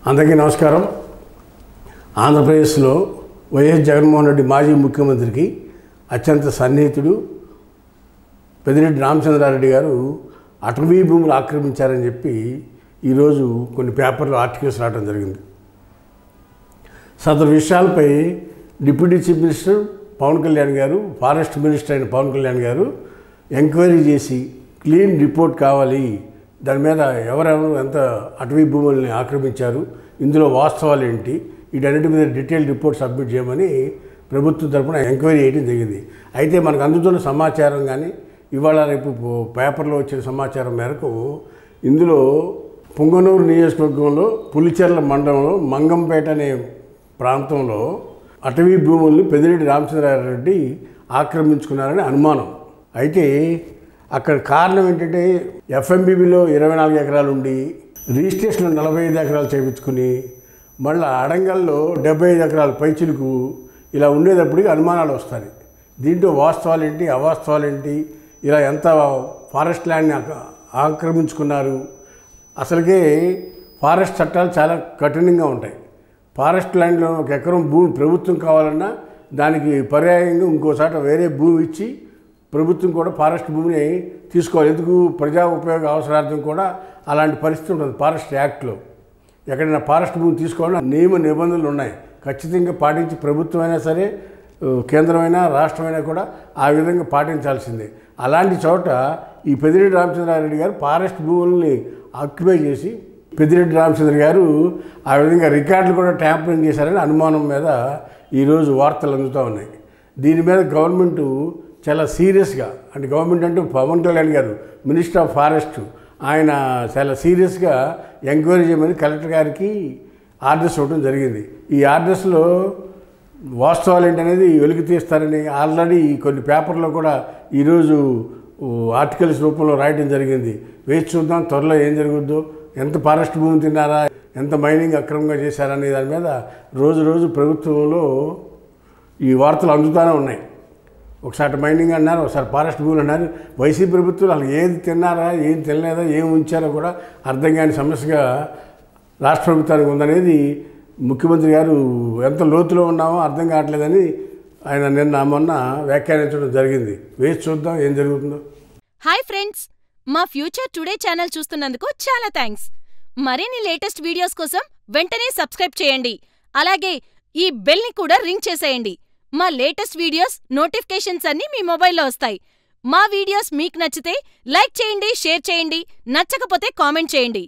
అందరికీ నమస్కారం. ఆంధ్రప్రదేశ్లో వైఎస్ జగన్మోహన్ రెడ్డి మాజీ ముఖ్యమంత్రికి అత్యంత సన్నిహితుడు పెద్దిరెడ్డి రామచంద్రారెడ్డి గారు అటవీ భూములు ఆక్రమించారని చెప్పి ఈరోజు కొన్ని పేపర్లు ఆర్టికల్స్ రావడం జరిగింది. సదరు విషయాలపై deputy chief minister Pawan Kalyan గారు, ఫారెస్ట్ మినిస్టర్ అయిన పవన్ కళ్యాణ్ గారు ఎంక్వైరీ చేసి క్లీన్ రిపోర్ట్ కావాలి, దాని మీద ఎవరెవరు ఎంత అటవీ భూముల్ని ఆక్రమించారు, ఇందులో వాస్తవాలు ఏంటి, వీటన్నిటి మీద డీటెయిల్ రిపోర్ట్ సబ్మిట్ చేయమని ప్రభుత్వం తరఫున ఎంక్వైరీ చేయడం జరిగింది. అయితే మనకు అందుతున్న సమాచారం కానీ ఇవాళ రేపు పేపర్లో వచ్చిన సమాచారం మేరకు ఇందులో పుంగనూరు నియోజకవర్గంలో పులిచెర్ల మండలంలో మంగంపేట అనే ప్రాంతంలో అటవీ భూముల్ని పెద్దిరెడ్డి రామచంద్రారెడ్డి ఆక్రమించుకున్నారని అనుమానం. అయితే అక్కడ కారణం ఏంటంటే ఎఫ్ఎంబీబీలో 24 ఎకరాలు ఉండి రిజిస్ట్రేషన్లో 45 ఎకరాలు చేయించుకుని మళ్ళీ అడంగల్లో 75 ఎకరాల పైచిలకు ఇలా ఉండేటప్పటికి అనుమానాలు వస్తాయి. దీంట్లో వాస్తవాలు ఏంటి, అవాస్తవాలు ఏంటి, ఇలా ఎంత ఫారెస్ట్ ల్యాండ్ని ఆక్రమించుకున్నారు, అసలుకే ఫారెస్ట్ చట్టాలు చాలా కఠినంగా ఉంటాయి. ఫారెస్ట్ ల్యాండ్లో ఒక ఎకరం భూమి ప్రభుత్వం కావాలన్నా దానికి పర్యాయంగా ఇంకోసాట వేరే భూమి ఇచ్చి ప్రభుత్వం కూడా ఫారెస్ట్ భూమిని తీసుకోవాలి. ఎందుకు ప్రజా ఉపయోగ అవసరార్థం కూడా అలాంటి పరిస్థితి ఉంటుంది. ఫారెస్ట్ యాక్ట్లో ఎక్కడైనా ఫారెస్ట్ భూమి తీసుకోవాలని నియమ నిబంధనలు ఉన్నాయి, ఖచ్చితంగా పాటించి ప్రభుత్వం అయినా సరే కేంద్రమైనా రాష్ట్రమైనా కూడా ఆ విధంగా పాటించాల్సిందే. అలాంటి చోట ఈ పెద్దిరెడ్డి రామచంద్రారెడ్డి గారు ఫారెస్ట్ భూముల్ని ఆక్యుపై చేసి పెద్దిరెడ్డి రామచంద్ర గారు ఆ విధంగా రికార్డులు కూడా ట్యాంపరింగ్ చేశారని అనుమానం మీద ఈరోజు వార్తలు అందుతూ ఉన్నాయి. దీని మీద గవర్నమెంటు చాలా సీరియస్గా, అంటే గవర్నమెంట్ అంటే పవన్ కళ్యాణ్ గారు మినిస్టర్ ఆఫ్ ఫారెస్ట్, ఆయన చాలా సీరియస్గా ఎంక్వైరీ చేయమని కలెక్టర్ గారికి ఆర్డర్స్ ఇవ్వడం జరిగింది. ఈ ఆర్డర్స్లో వాస్తవాలు ఏంటనేది వెలికి తీస్తారని ఆల్రెడీ కొన్ని పేపర్లో కూడా ఈరోజు ఆర్టికల్స్ రూపంలో రాయడం జరిగింది. వేచి చూద్దాం త్వరలో ఏం జరుగుద్దో, ఎంత ఫారెస్ట్ భూమి తిన్నారా, ఎంత మైనింగ్ అక్రమంగా చేశారనే దాని మీద రోజు రోజు ప్రభుత్వంలో ఈ వార్తలు అందుతూనే ఉన్నాయి. ఒకసారి మైనింగ్ అన్నారు, ఒకసారి ఫారెస్ట్ భూములు అన్నారు. వైసీపీ ప్రభుత్వం వాళ్ళు ఏది తిన్నారా, ఏం తినలేదా, ఏం ఉంచారో కూడా అర్థం కాని సమస్యగా రాష్ట్ర ప్రభుత్వానికి ఉందనేది ముఖ్యమంత్రి గారు ఎంత లోతులో ఉన్నామో అర్థం కావట్లేదని ఆయన నిన్న మొన్న వ్యాఖ్యానించడం జరిగింది. వేసి చూద్దాం ఏం జరుగుతుందో. హాయ్ ఫ్రెండ్స్, మా ఫ్యూచర్ టుడే ఛానల్ చూస్తున్నందుకు చాలా థ్యాంక్స్. మరిన్ని లేటెస్ట్ వీడియోస్ కోసం వెంటనే సబ్స్క్రైబ్ చేయండి. అలాగే ఈ బెల్ని కూడా రింగ్ చేసేయండి. మా లేటెస్ట్ వీడియోస్ నోటిఫికేషన్స్ అన్నీ మీ మొబైల్లో వస్తాయి. మా వీడియోస్ మీకు నచ్చితే లైక్ చేయండి, షేర్ చేయండి, నచ్చకపోతే కామెంట్ చేయండి.